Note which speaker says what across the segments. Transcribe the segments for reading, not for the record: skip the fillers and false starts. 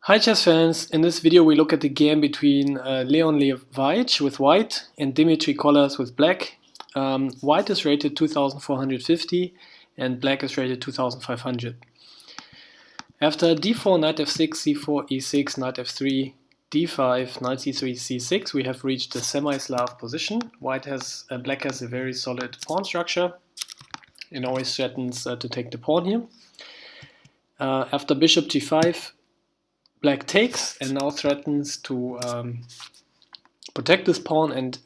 Speaker 1: Hi chess fans, in this video we look at the game between Leon Levajic with white and Dimitri Kolas with black. White is rated 2450 and black is rated 2500. After d4, knight f6, c4, e6, knight f3, d5, knight c3, c6 we have reached the semi-Slav position. Black has a very solid pawn structure and always threatens to take the pawn here. After bishop g5, black takes and now threatens to protect this pawn, and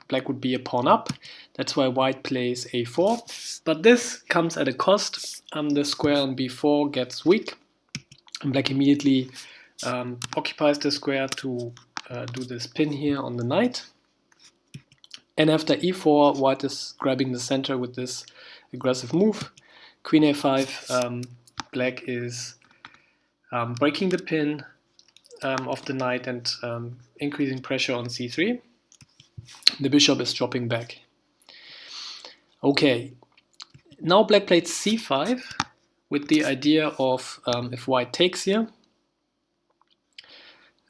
Speaker 1: black would be a pawn up. That's why white plays a4. But this comes at a cost. The square on b4 gets weak, and black immediately occupies the square to do this pin here on the knight. And after e4, white is grabbing the center with this aggressive move. Queen a5, black is breaking the pin of the knight and increasing pressure on c3. The bishop is dropping back. Okay, now black played c5 with the idea of, if white takes here,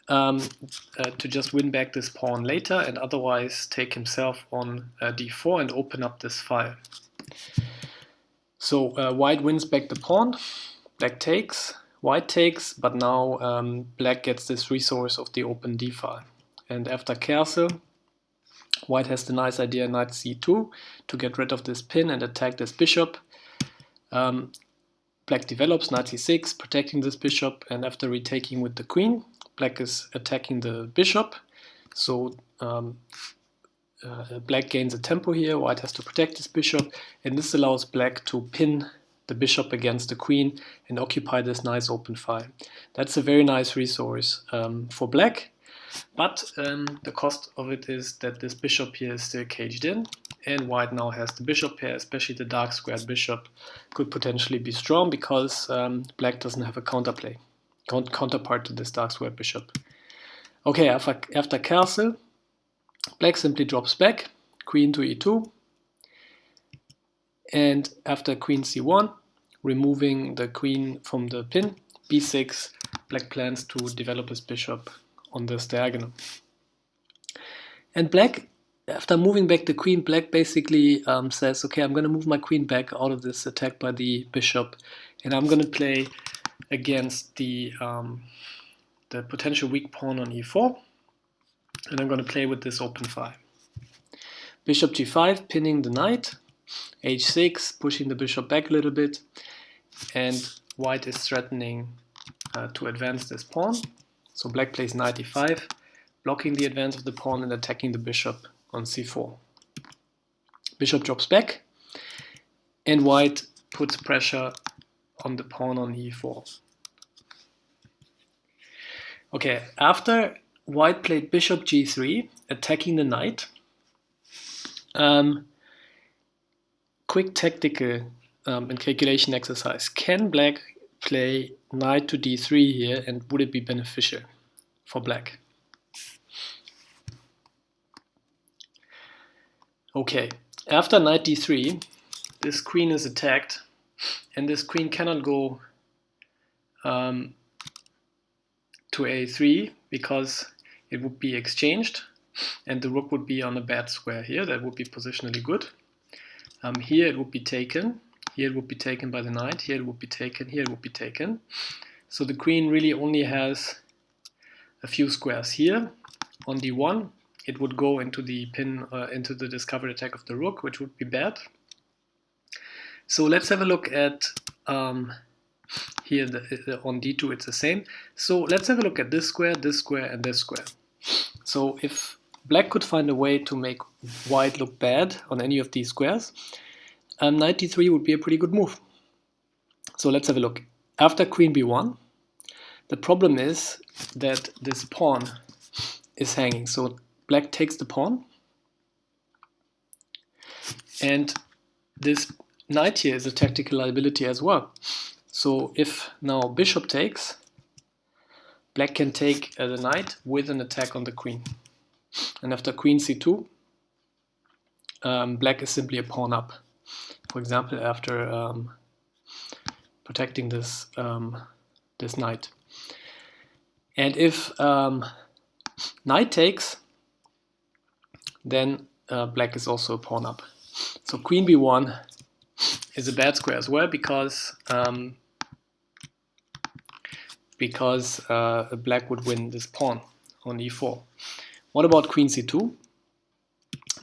Speaker 1: to just win back this pawn later and otherwise take himself on d4 and open up this file. So white wins back the pawn, black takes, white takes, but now black gets this resource of the open d file. And after castle, white has the nice idea knight c2 to get rid of this pin and attack this bishop. Black develops knight c6, protecting this bishop, and after retaking with the queen, black is attacking the bishop. So black gains a tempo here, white has to protect this bishop, and this allows black to pin the bishop against the queen and occupy this nice open file. That's a very nice resource for black, but the cost of it is that this bishop here is still caged in, and white now has the bishop pair, especially the dark squared bishop could potentially be strong because black doesn't have a counterpart to this dark squared bishop. Okay, after castle, black simply drops back, queen to e2, and after queen c1, removing the queen from the pin, b6, black plans to develop his bishop on this diagonal. And black, after moving back the queen, black basically says, okay, I'm going to move my queen back out of this attack by the bishop, and I'm going to play against the potential weak pawn on e4, and I'm going to play with this open file. Bishop g5, pinning the knight, h6, pushing the bishop back a little bit, and white is threatening to advance this pawn. So black plays knight e5, blocking the advance of the pawn and attacking the bishop on c4. Bishop drops back, and white puts pressure on the pawn on e4. Okay, after white played bishop g3, attacking the knight, quick tactical and calculation exercise. Can black play knight to d3 here, and would it be beneficial for black? Okay, after knight d3, this queen is attacked, and this queen cannot go to a3 because it would be exchanged, and the rook would be on a bad square here. That would be positionally good. Here it would be taken, here it would be taken by the knight, here it would be taken, here it would be taken. So the queen really only has a few squares here. On d1, it would go into the pin, into the discovered attack of the rook, which would be bad. So let's have a look at here on d2, it's the same. So let's have a look at this square, and this square. So if black could find a way to make white look bad on any of these squares, knight d3 would be a pretty good move. So let's have a look. After queen b1, the problem is that this pawn is hanging. So black takes the pawn, and this knight here is a tactical liability as well. So if now bishop takes, black can take the knight with an attack on the queen. And after queen c2, black is simply a pawn up. For example, after protecting this this knight. And if knight takes, then black is also a pawn up. So queen b1 is a bad square as well, because black would win this pawn on e4. What about queen c2?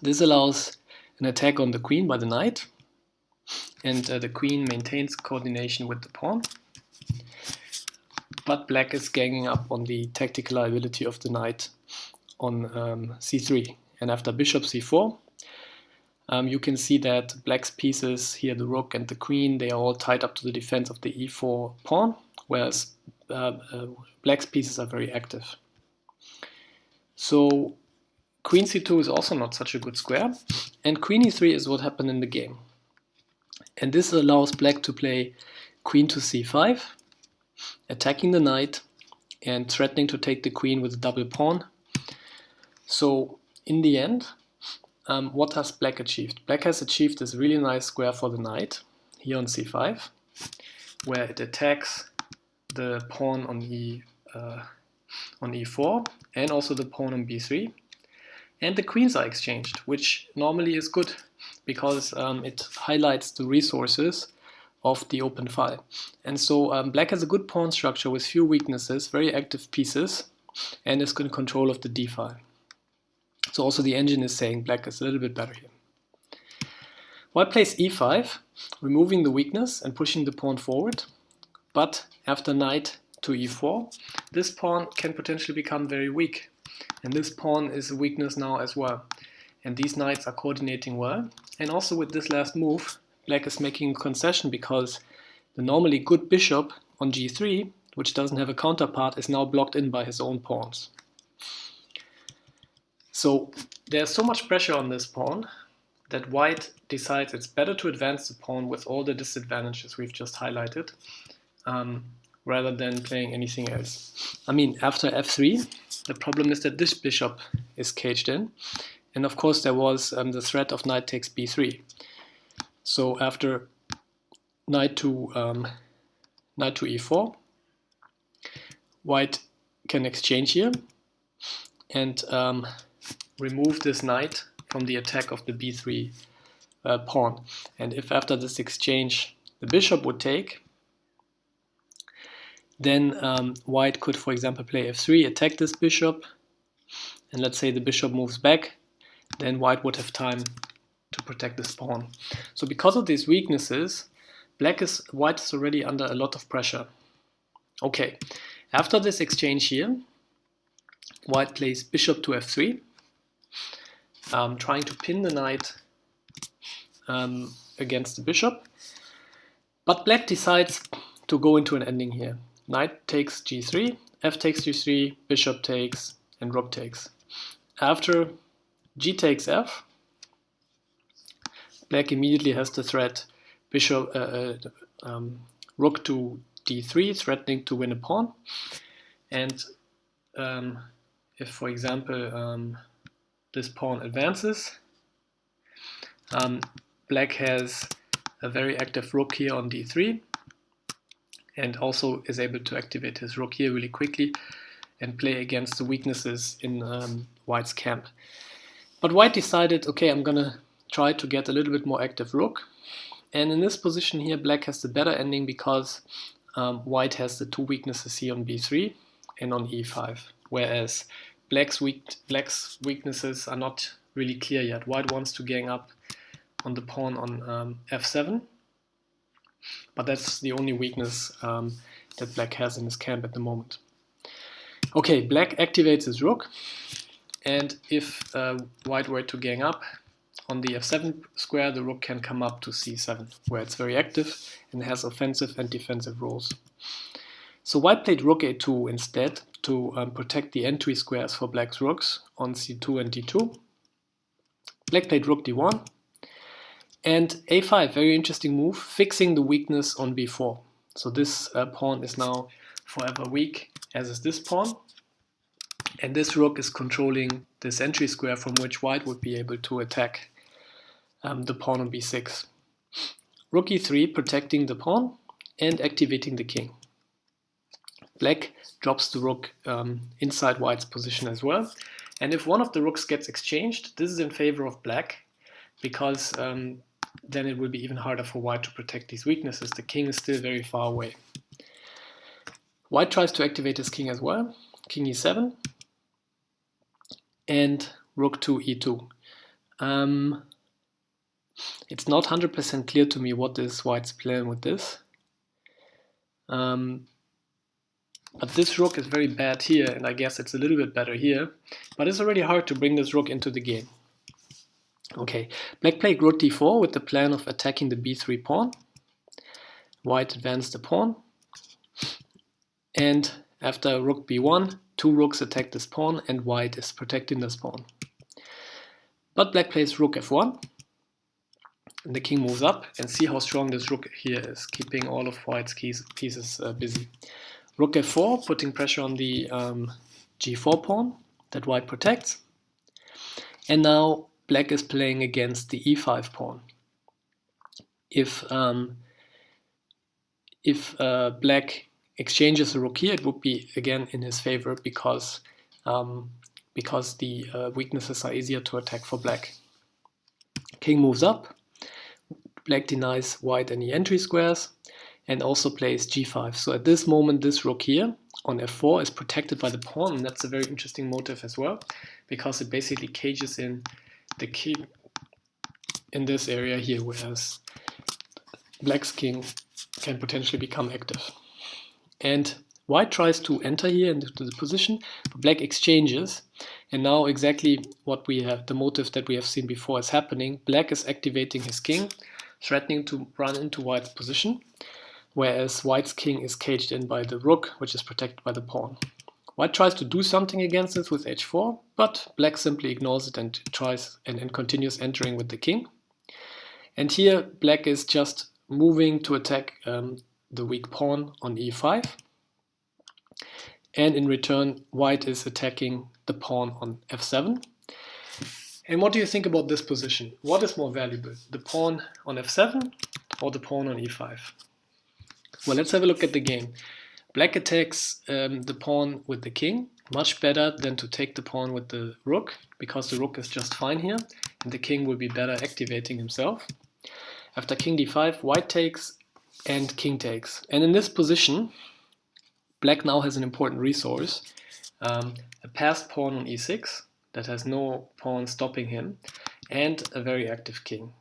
Speaker 1: This allows an attack on the queen by the knight, and the queen maintains coordination with the pawn. But black is ganging up on the tactical ability of the knight on c3. And after bishop c4, you can see that black's pieces here, the rook and the queen, they are all tied up to the defense of the e4 pawn, whereas black's pieces are very active. So queen c2 is also not such a good square, and queen e3 is what happened in the game. And this allows black to play queen to c5, attacking the knight and threatening to take the queen with a double pawn. So in the end, what has black achieved? Black has achieved this really nice square for the knight here on c5, where it attacks the pawn on e4 and also the pawn on b3, and the queens are exchanged, which normally is good because it highlights the resources of the open file. And so black has a good pawn structure with few weaknesses, very active pieces, and is in control of the d file. So also the engine is saying black is a little bit better here. White plays e5, removing the weakness and pushing the pawn forward. But after knight to e4, this pawn can potentially become very weak. And this pawn is a weakness now as well. And these knights are coordinating well. And also with this last move, black is making a concession because the normally good bishop on g3, which doesn't have a counterpart, is now blocked in by his own pawns. So there's so much pressure on this pawn that white decides it's better to advance the pawn with all the disadvantages we've just highlighted, rather than playing anything else. I mean, after f3, the problem is that this bishop is caged in, and of course there was the threat of knight takes b3. So after knight to e4, white can exchange here and remove this knight from the attack of the b3 pawn. And if after this exchange the bishop would take, then white could, for example, play f3, attack this bishop, and let's say the bishop moves back, then white would have time to protect this pawn. So because of these weaknesses, white is already under a lot of pressure. Okay, after this exchange here, white plays bishop to f3, trying to pin the knight against the bishop, but black decides to go into an ending here. Knight takes g3, f takes g3, bishop takes, and rook takes. After g takes f, black immediately has the threat rook to d3, threatening to win a pawn. And if, for example, this pawn advances, black has a very active rook here on d3, and also is able to activate his rook here really quickly and play against the weaknesses in white's camp. But white decided, okay, I'm gonna try to get a little bit more active rook, and in this position here black has the better ending because white has the two weaknesses here on b3 and on e5, whereas black's weaknesses are not really clear yet. White wants to gang up on the pawn on f7, but that's the only weakness that black has in his camp at the moment. Okay, black activates his rook, and if white were to gang up on the f7 square, the rook can come up to c7, where it's very active and has offensive and defensive roles. So white played rook a2 instead to protect the entry squares for black's rooks on c2 and d2. Black played rook d1, and a5, very interesting move, fixing the weakness on b4. So this pawn is now forever weak, as is this pawn. And this rook is controlling this entry square from which white would be able to attack the pawn on b6. Rook e3, protecting the pawn and activating the king. black drops the rook inside white's position as well. And if one of the rooks gets exchanged, this is in favor of black, because then it will be even harder for white to protect these weaknesses. The king is still very far away. White tries to activate his king as well. King e7 and rook to e2. It's not 100% clear to me what is white's plan with this. But this rook is very bad here, and I guess it's a little bit better here. But it's already hard to bring this rook into the game. Okay, black played rook d4 with the plan of attacking the b3 pawn. White advanced the pawn. And after rook b1, two rooks attack this pawn, and white is protecting this pawn. But black plays rook f1, and the king moves up, and see how strong this rook here is, keeping all of white's pieces busy. Rook f4, putting pressure on the g4 pawn that white protects. And now black is playing against the e5 pawn. If black exchanges a rook here, it would be again in his favor, because the weaknesses are easier to attack for black. King moves up, black denies white any entry squares, and also plays g5. So at this moment, this rook here on f4 is protected by the pawn, and that's a very interesting motive as well, because it basically cages in the king in this area here, whereas black's king can potentially become active. And white tries to enter here into the position, but black exchanges, and now exactly what we have, the motive that we have seen before is happening. Black is activating his king, threatening to run into white's position, whereas white's king is caged in by the rook, which is protected by the pawn. White tries to do something against this with h4, but black simply ignores it and tries and continues entering with the king. And here black is just moving to attack the weak pawn on e5, and in return white is attacking the pawn on f7. And what do you think about this position? What is more valuable, the pawn on f7 or the pawn on e5? Well, let's have a look at the game. Black attacks the pawn with the king, much better than to take the pawn with the rook, because the rook is just fine here, and the king will be better activating himself. After king d5, white takes and king takes. And in this position, black now has an important resource, a passed pawn on e6 that has no pawn stopping him, and a very active king.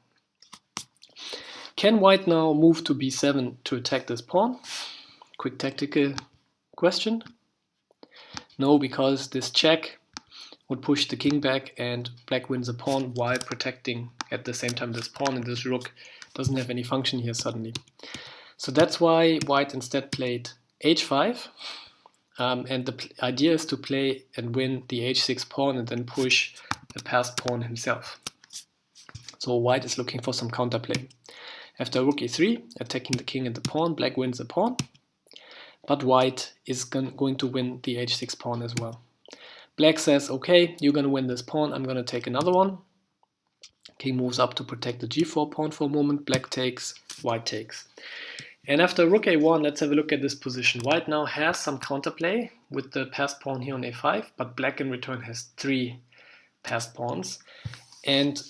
Speaker 1: Can white now move to b7 to attack this pawn? Quick tactical question. No, because this check would push the king back and black wins a pawn while protecting at the same time this pawn, and this rook doesn't have any function here suddenly. So that's why white instead played h5, and the idea is to play and win the h6 pawn and then push the passed pawn himself. So white is looking for some counterplay. After rook e3, attacking the king and the pawn, black wins a pawn, but white is going to win the h6 pawn as well. Black says, okay, you're going to win this pawn, I'm going to take another one. King moves up to protect the g4 pawn for a moment, black takes, white takes. And after rook a1, let's have a look at this position. White now has some counterplay with the passed pawn here on a5, but black in return has 3 passed pawns, and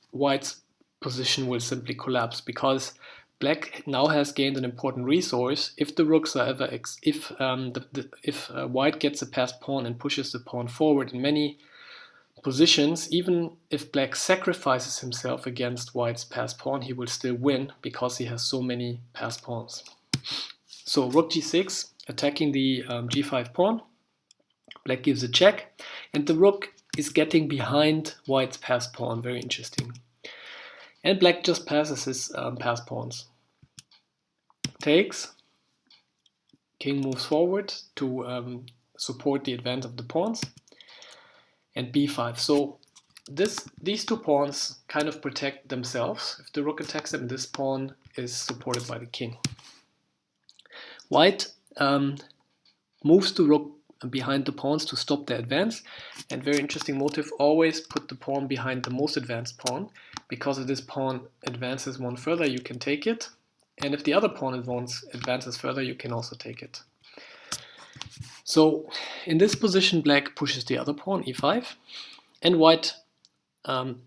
Speaker 1: white's position will simply collapse, because black now has gained an important resource. If the rooks are ever if white gets a passed pawn and pushes the pawn forward in many positions, even if black sacrifices himself against white's passed pawn, he will still win, because he has so many passed pawns. So rook g6, attacking the g5 pawn. Black gives a check, and the rook is getting behind white's passed pawn. Very interesting. And black just passes his passed pawns. Takes. King moves forward to support the advance of the pawns. And b5. So these two pawns kind of protect themselves. If the rook attacks them, this pawn is supported by the king. White moves the rook behind the pawns to stop their advance. And very interesting motive, always put the pawn behind the most advanced pawn, because if this pawn advances one further, you can take it. And if the other pawn advances further, you can also take it. So in this position, black pushes the other pawn, e5, and white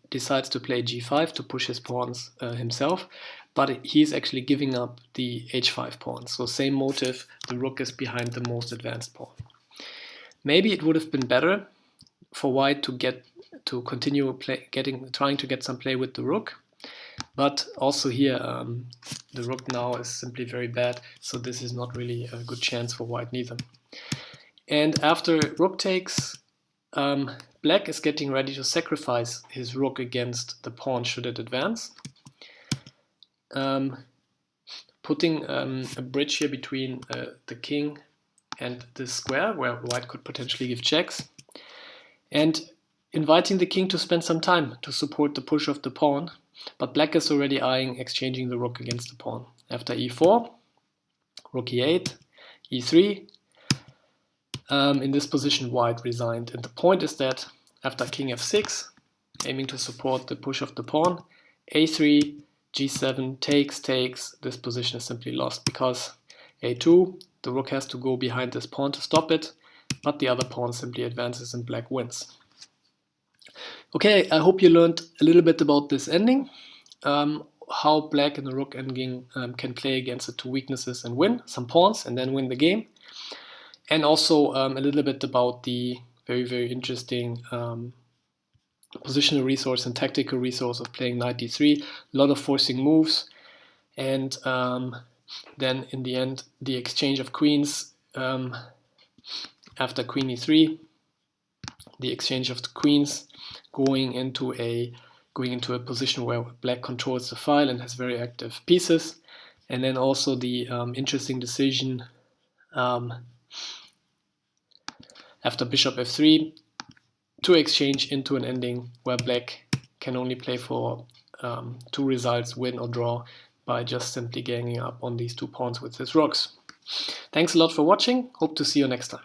Speaker 1: decides to play g5 to push his pawns himself, but he's actually giving up the h5 pawn. So same motive, the rook is behind the most advanced pawn. Maybe it would have been better for white to continue trying to get some play with the rook, but also here the rook now is simply very bad, so this is not really a good chance for white neither. And after rook takes, black is getting ready to sacrifice his rook against the pawn should it advance, putting a bridge here between the king and the square where white could potentially give checks, and inviting the king to spend some time to support the push of the pawn, but black is already eyeing exchanging the rook against the pawn. After e4, rook e8, e3, in this position white resigned, and the point is that after king f6, aiming to support the push of the pawn, a3, g7, takes, this position is simply lost because a2, the rook has to go behind this pawn to stop it, but the other pawn simply advances and black wins. Okay, I hope you learned a little bit about this ending, how black in the rook endgame can play against the two weaknesses and win some pawns and then win the game. And also a little bit about the very, very interesting positional resource and tactical resource of playing knight d3, a lot of forcing moves, and then in the end the exchange of queens after queen e3, the exchange of the queens going into a position where black controls the file and has very active pieces, and then also the interesting decision after bishop f3 to exchange into an ending where black can only play for two results, win or draw, by just simply ganging up on these two pawns with his rooks. Thanks a lot for watching. Hope to see you next time.